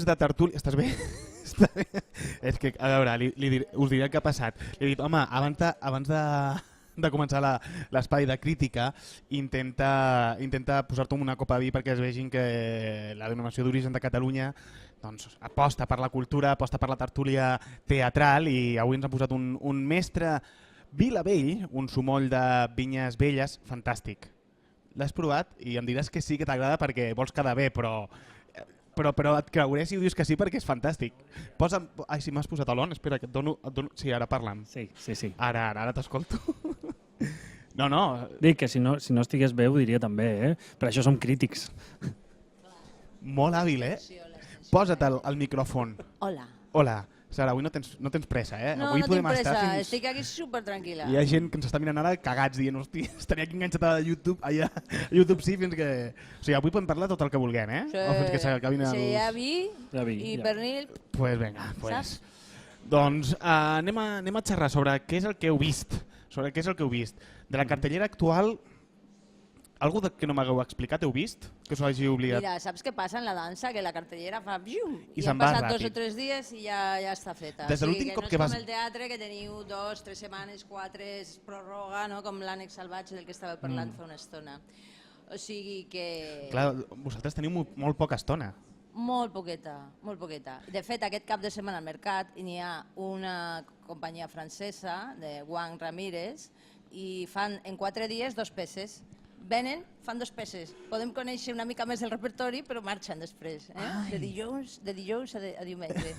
temps de tertúlia... Estàs bé? Està bé? És que, a veure, us diré el que ha passat. Li he dit, home, abans de començar l'espai de crítica, intenta posar-te una copa de vi perquè es vegin que la denominació d'origen de Catalunya doncs, aposta per la cultura, aposta per la tertúlia teatral, i avui ens ha posat un mestre Vilavell, un sumoll de vinyes velles, fantàstic. L'has provat i em diràs que sí que t'agrada perquè vols quedar bé, però et creuré si ho dius que sí perquè és fantàstic. Ai, si m'has posat a l'on, espera, que et dono... Sí, ara parlant. Sí. Ara t'escolto. No. Dic que si no estigués bé ho diria també, Per això som crítics. Molt hàbil, Posa't al micròfon. Hola. Sara, avui no tens pressa, No, avui no podem tinc estar pressa, fins... estic aquí supertranquil·la. Hi ha gent que ens està mirant ara cagats dient, hosti, estaria aquí enganxada a YouTube, a YouTube sí, fins que... O sigui, avui podem parlar tot el que vulguem, Sí. O fins que s'acabin els... Sí, hi ha vi i pernil. Pues vinga, Saps? Doncs anem a xerrar sobre què és el que heu vist, De la cartellera actual, algú que no m'hagueu explicat heu vist? Que s'ho hagi oblidat? Mira, saps què passa en la dansa? Que la cartellera fa... I han se'n va passat ràpid. 2 o 3 dies i ja està feta. Des de l'últim cop que no és vas... com el teatre, que teniu 2, 3 setmanes, 4, es prorroga, no? Com l'ànex salvatge del que estava parlant fa una estona. O sigui que... Clar, vosaltres teniu molt poca estona. Molt poqueta, molt poqueta. De fet, aquest cap de setmana al mercat n'hi ha una companyia francesa, de Juan Ramírez, i fan en 4 dies 2 peces. Venen, fan 2 peces. Podem conèixer una mica més el repertori, però marxen després. De dijous a diumenge.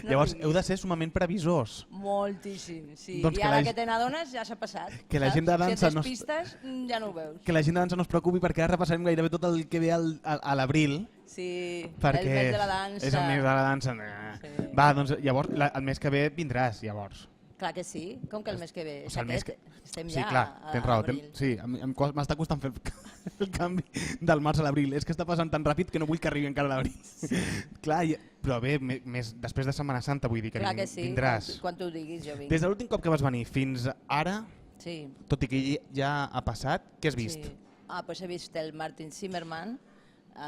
Llavors, heu de ser sumament previsors. Moltíssim, sí. Doncs I ara que te n'adones ja s'ha passat. Que la gent de dansa si et despistes, ja no ho veus. Que la gent de dansa no es preocupi perquè ara repassarem gairebé tot el que ve a l'abril. Sí, perquè el mes de la dansa. És el mes de la dansa. Sí. Va, doncs llavors, el mes que ve vindràs, llavors. Clar que sí, com que el mes que ve. O sigui, el mes que... Estem sí, ja clar, tens raó. a l'abril. Sí, m'està costant fer el canvi del març a l'abril. És que està passant tan ràpid que no vull que arribi encara a l'abril. Sí. Clar, però bé, després de Setmana Santa vull dir que, clar que sí, vindràs. quan tu diguis jo vinc. Des de l'últim cop que vas venir fins ara, sí. tot i que ja ha passat, què has vist? Sí. Pues he vist el Martin Zimmerman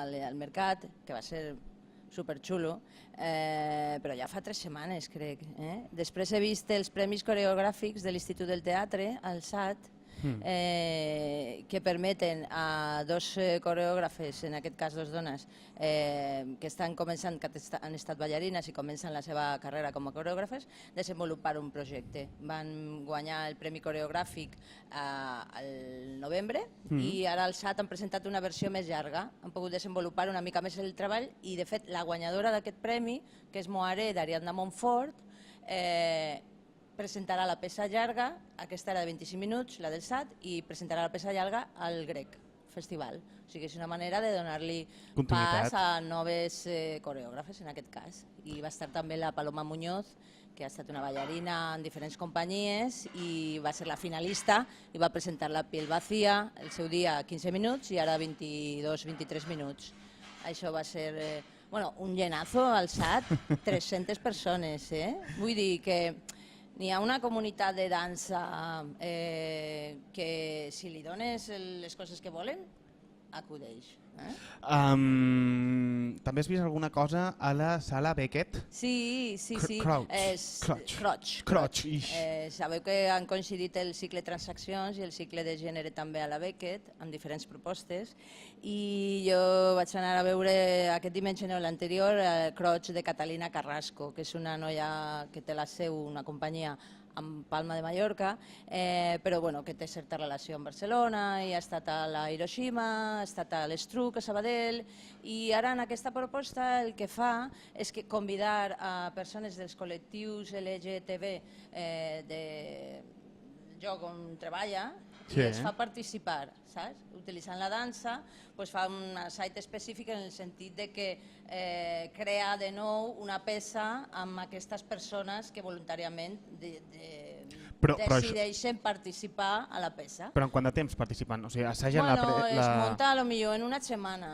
al mercat, que va ser superxulo, però ja fa 3 setmanes, crec. Després he vist els Premis Coreogràfics de l'Institut del Teatre, al SAT, que permeten a 2 coreògrafes, en aquest cas 2 dones, que estan començant, que han estat ballarines i comencen la seva carrera com a coreògrafes, desenvolupar un projecte. Van guanyar el Premi Coreogràfic al novembre i ara al SAT han presentat una versió més llarga. Han pogut desenvolupar una mica més el treball i, de fet, la guanyadora d'aquest premi, que és Moaré, d'Ariadna Montfort, presentarà la peça llarga, aquesta era de 25 minuts, la del SAT, i presentarà la peça llarga al Grec Festival. O sigui, és una manera de donar-li pas a noves coreògrafes, en aquest cas. I va estar també la Paloma Muñoz, que ha estat una ballarina en diferents companyies i va ser la finalista i va presentar La piel vacía, el seu dia 15 minuts i ara 22-23 minuts. Això va ser un llenazo al SAT, 300 persones. Vull dir que n'hi ha una comunitat de dansa que si li dones les coses que volen, acudeix. També has vist alguna cosa a la sala Beckett? Sí. Crotch. Sabeu que han coincidit el cicle Transaccions i el cicle de gènere també a la Beckett, amb diferents propostes, i jo vaig anar a veure aquest diumenge, no, l'anterior, Crotch de Catalina Carrasco, que és una noia que té la seu, una companyia amb Palma de Mallorca, però que té certa relació amb Barcelona i ha estat a la Hiroshima, ha estat a l'Estruc, a Sabadell, i ara en aquesta proposta el que fa és convidar a persones dels col·lectius LGTB del lloc on treballa i els fa participar, saps? Utilitzant la dansa, fa un site específic en el sentit de que crea de nou una peça amb aquestes persones que voluntàriament decideixen participar a la peça. Però en quant de temps participen? O sigui, assagen la... Es munta potser en una setmana,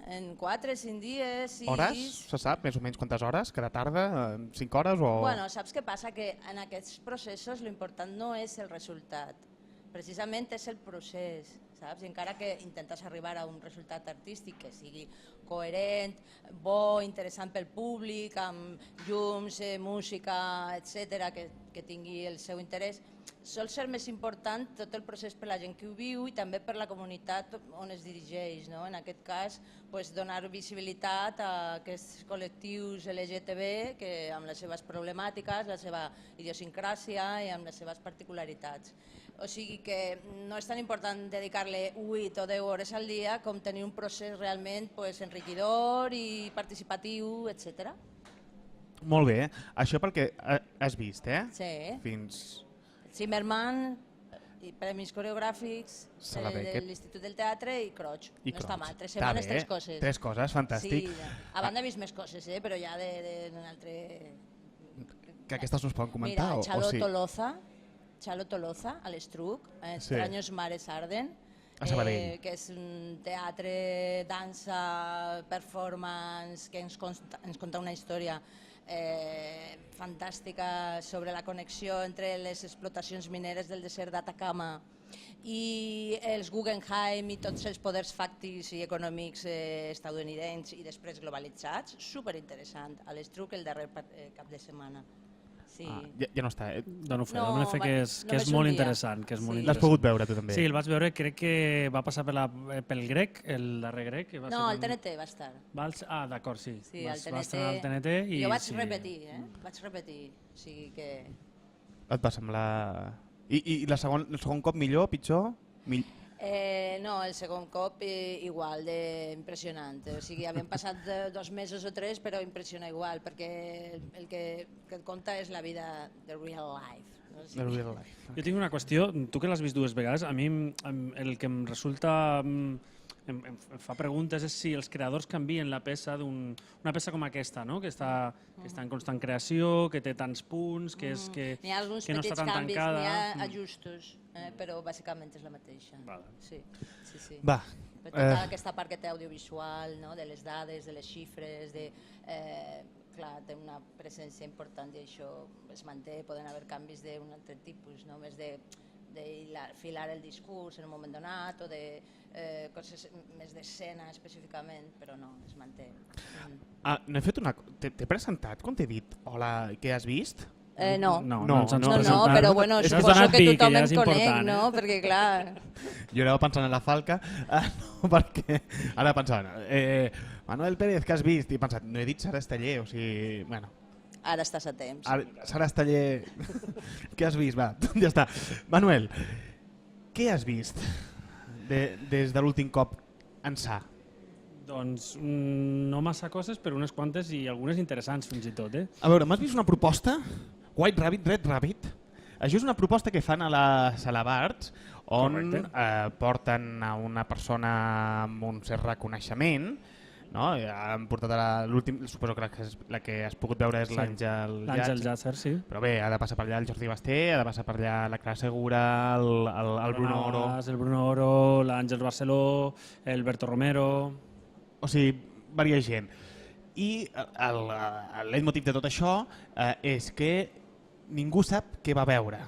en 4-5 dies. Hores? Se sap més o menys quantes hores? Cada tarda? 5 hores o...? Bueno, saps què passa? Que en aquests processos l'important no és el resultat. Precisament és el procés, saps? I encara que intentes arribar a un resultat artístic que sigui coherent, bo, interessant pel públic, amb llums, música, etc, que tingui el seu interès, sol ser més important tot el procés per la gent que ho viu i també per la comunitat on es dirigeix. En aquest cas, donar visibilitat a aquests col·lectius LGTB que amb les seves problemàtiques, la seva idiosincràsia i amb les seves particularitats. O sigui que no és tan important dedicar-li 8 o 10 hores al dia com tenir un procés realment enriquidor i participatiu, etc. Molt bé, això perquè has vist, eh? Sí. Fins... Zimmerman, i premis coreogràfics de l'Institut del Teatre i Croig. No està mal, 3 setmanes, 3 coses. 3 coses, fantàstic. Sí, a banda he vist més coses, però ja d'un altre... Que aquestes no es poden comentar? Mira, Xalo Toloza, a l'Estruc, Extraños Mares Arden, que és un teatre, dansa, performance, que ens conta una història fantàstica sobre la connexió entre les explotacions mineres del desert d'Atacama i els Guggenheim i tots els poders fàctics i econòmics estadounidencs i després globalitzats. Superinteressant. A l'Estruc el darrer cap de setmana. Ja no està, Dono fe que és molt interessant. L'has pogut veure tu també? Sí, el vaig veure, crec que va passar pel grec, el darrer grec. No, al TNT va estar. D'acord, sí. Va estar al TNT. Jo vaig repetir, o sigui que... Et va semblar... I el segon cop millor, pitjor? No, el segon cop igual d'impressionant. O sigui, havien passat 2 mesos o 3, però impressiona igual, perquè el que et conta és la vida de real life. The real life. Jo tinc una qüestió, tu que l'has vist 2 vegades, a mi el que em resulta... Em fa preguntes és si els creadors canvien la peça d'una peça com aquesta, que està en constant creació, que té tants punts, que no està tan tancada. N'hi ha alguns petits canvis, n'hi ha ajustos, però bàsicament és la mateixa. Sí. Va. Tota aquesta part que té audiovisual, de les dades, de les xifres, clar, té una presència important i això es manté, poden haver canvis d'un altre tipus, més de filar el discurs en un moment donat o de coses més d'escena específicament, però no, es manté. No he fet una... T'he presentat quan t'he dit hola, què has vist? No, però bueno, suposo que tothom em conec, no? Perquè clar... Jo anava pensant en la Falca, perquè ara pensava, Manuel Pérez, què has vist? I he pensat, no he dit Sara Esteller, o sigui, bueno... Ara estàs a temps. Sara Esteller, què has vist? Va, ja està. Manuel, què has vist des de l'últim cop ençà? Doncs no massa coses, però unes quantes i algunes interessants fins i tot. A veure, m'has vist una proposta? White Rabbit, Red Rabbit? Això és una proposta que fan a la Sala Barts, on porten a una persona amb un cert reconeixement. Han portat l'últim, suposo que la que has pogut veure és l'Àngel Llàcer, sí. Però bé, ha de passar per allà el Jordi Basté, ha de passar per allà la Clara Segura, el Bruno Oro... El Bruno Oro, l'Àngel Barceló, el Berto Romero... O sigui, diversa gent. I el leitmotiv de tot això és que ningú sap què va veure.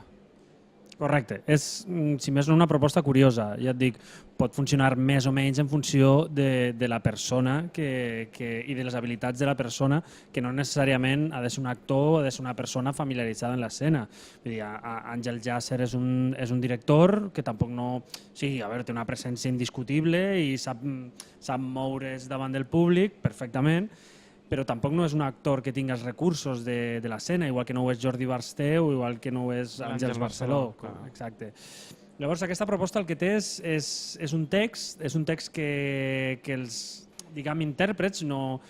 Correcte. És, si més no, una proposta curiosa. Ja et dic, pot funcionar més o menys en funció de la persona i de les habilitats de la persona, que no necessàriament ha de ser un actor o ha de ser una persona familiaritzada en l'escena. Vull dir, Àngel Llàcer és un director que tampoc no... Sí, a veure, té una presència indiscutible i sap moure's davant del públic perfectament, però tampoc no és un actor que tingui els recursos de l'escena, igual que no ho és Jordi Basté o igual que no ho és Àngels Barceló. Exacte. Llavors, aquesta proposta el que té és un text que els, diguem, intèrprets no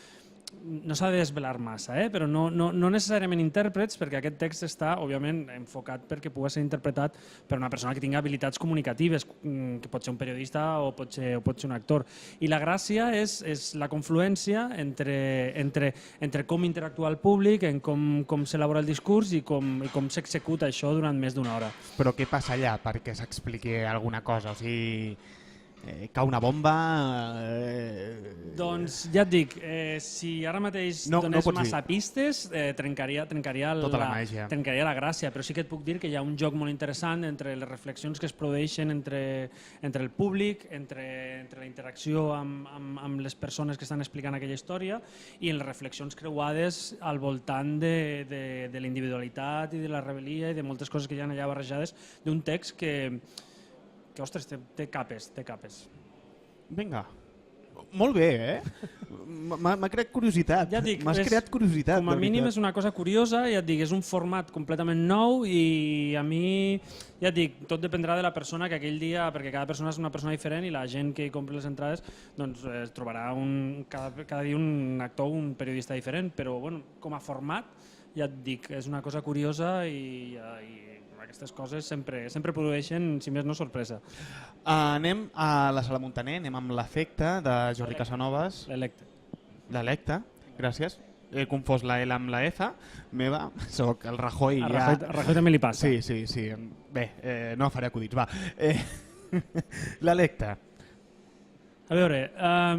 s'ha de desvelar massa, però no necessàriament intèrprets, perquè aquest text està, òbviament, enfocat perquè pugui ser interpretat per una persona que tingui habilitats comunicatives, que pot ser un periodista o pot ser un actor. I la gràcia és la confluència entre com interactua el públic, en com s'elabora el discurs i com s'executa això durant més d'una hora. Però què passa allà perquè s'expliqui alguna cosa? O sigui, cau una bomba... Doncs ja et dic, si ara mateix No donés pots dir. massa pistes, trencaria Tota la màgia. trencaria la gràcia, però sí que et puc dir que hi ha un joc molt interessant entre les reflexions que es produeixen entre el públic, entre la interacció amb les persones que estan explicant aquella història i les reflexions creuades al voltant de la individualitat i de la rebel·lia i de moltes coses que hi ha allà barrejades d'un text que ostres, té capes. Vinga. Molt bé, M'ha creat curiositat. Ja et dic, M'has creat curiositat. com a de mínim veritat. és una cosa curiosa, ja et dic, és un format completament nou i a mi, ja et dic, tot dependrà de la persona que aquell dia, perquè cada persona és una persona diferent i la gent que compri les entrades doncs, trobarà cada dia un actor, un periodista diferent, però bueno, com a format, ja et dic, és una cosa curiosa i aquestes coses sempre produeixen, si més no, sorpresa. Anem a la Sala Muntaner, anem amb l'efecte de Jordi Casanovas. L'Electe. L'Electe, gràcies. He confós la L amb la F, meva, soc el Rajoy. A Rajoy també li passa. Sí. Bé, no faré acudits, va. L'Electe. A veure, a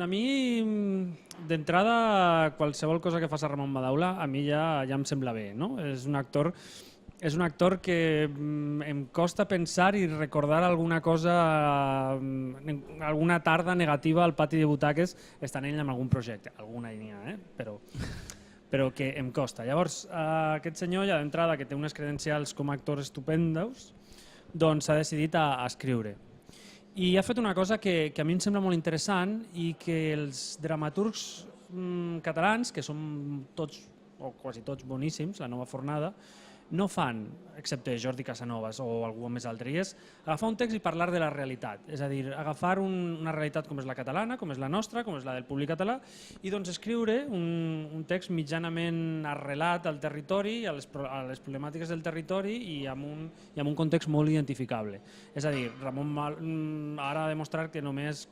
mi d'entrada qualsevol cosa que faci Ramon Madaula a mi ja em sembla bé, no? És un actor que em costa pensar i recordar alguna cosa, alguna tarda negativa al pati de butaques estant ell en algun projecte. Alguna hi ha, però que em costa. Llavors, aquest senyor ja d'entrada, que té unes credencials com a actor estupendos, doncs s'ha decidit a escriure. I ha fet una cosa que a mi em sembla molt interessant i que els dramaturgs catalans, que són tots o quasi tots boníssims, la nova fornada, no fan, excepte Jordi Casanovas o algú més altre, i és agafar un text i parlar de la realitat. És a dir, agafar una realitat com és la catalana, com és la nostra, com és la del públic català, i doncs escriure un text mitjanament arrelat al territori, a les problemàtiques del territori i amb un context molt identificable. És a dir, Ramon ara ha demostrat que només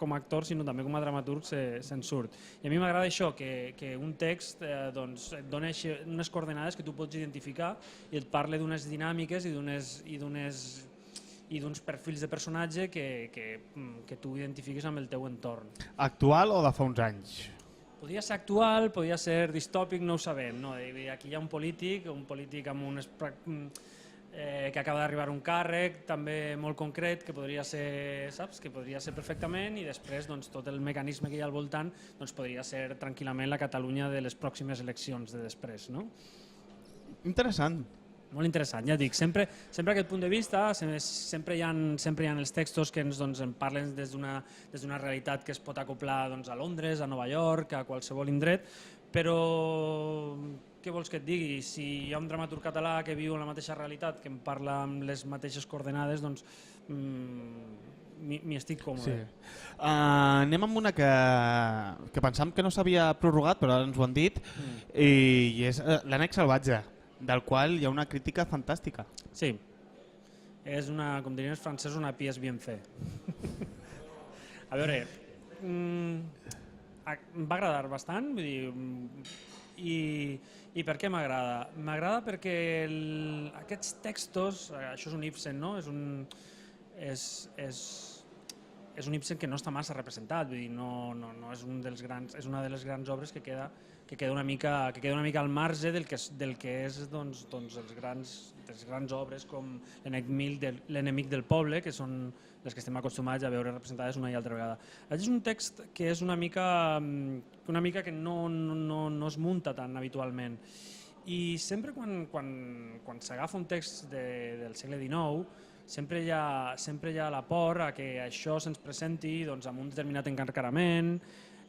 com a actor, sinó també com a dramaturg se'n surt. I a mi m'agrada això, que un text et dona unes coordenades que tu pots identificar i et parla d'unes dinàmiques i d'uns perfils de personatge que tu identifiques amb el teu entorn. Actual o de fa uns anys? Podia ser actual, podia ser distòpic, no ho sabem. No? Aquí hi ha un polític amb unes que acaba d'arribar un càrrec també molt concret que podria ser, saps? Que podria ser perfectament i després doncs, tot el mecanisme que hi ha al voltant doncs, podria ser tranquil·lament la Catalunya de les pròximes eleccions de després. No? Interessant. Molt interessant, ja dic, sempre aquest punt de vista, sempre hi ha els textos que ens parlen des d'una realitat que es pot acoplar a Londres, a Nova York, a qualsevol indret, però què vols que et digui? Si hi ha un dramaturg català que viu en la mateixa realitat, que em parla amb les mateixes coordenades, doncs m'hi estic còmode. Anem amb una que pensàvem que no s'havia prorrogat, però ara ens ho han dit, i és l'Ànec salvatge, del qual hi ha una crítica fantàstica. Sí, és com dirien els francesos, una pièce bien fait. A veure, em va agradar bastant, vull dir, i per què m'agrada? M'agrada perquè aquests textos, això és un Ibsen, no? És un Ibsen que no està massa representat, vull dir, no és una de les grans obres que queda una mica al marge del que és els grans obres com L'enemic del poble, que són les que estem acostumats a veure representades una i altra vegada. És un text que és una mica que no es munta tan habitualment. I sempre quan s'agafa un text del segle XIX, sempre hi ha la por a que això se'ns presenti amb un determinat encarcarament,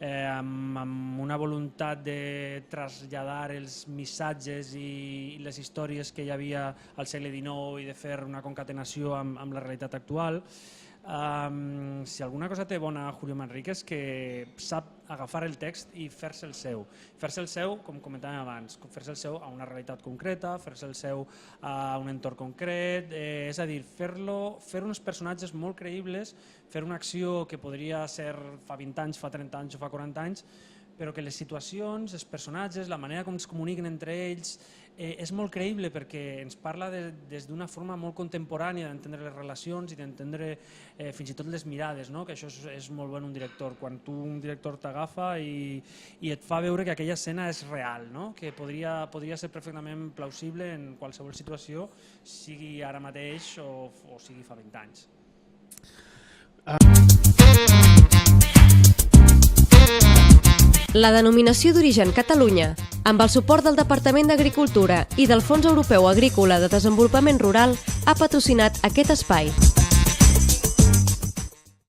amb una voluntat de traslladar els missatges i les històries que hi havia al segle XIX i de fer una concatenació amb la realitat actual. Si alguna cosa té bona Julio Manrique és que sap agafar el text i fer-se el seu. Fer-se el seu, com comentàvem abans, fer-se el seu a una realitat concreta, fer-se el seu a un entorn concret, és a dir, fer uns personatges molt creïbles, fer una acció que podria ser fa 20 anys, fa 30 anys o fa 40 anys, però que les situacions, els personatges, la manera com es comuniquen entre ells, és molt creïble perquè ens parla des d'una forma molt contemporània d'entendre les relacions i d'entendre fins i tot les mirades, no? Que això és molt bo en un director, quan un director t'agafa i et fa veure que aquella escena és real, no? Que podria ser perfectament plausible en qualsevol situació, sigui ara mateix o sigui fa 20 anys. La denominació d'origen Catalunya, amb el suport del Departament d'Agricultura i del Fons Europeu Agrícola de Desenvolupament Rural, ha patrocinat aquest espai.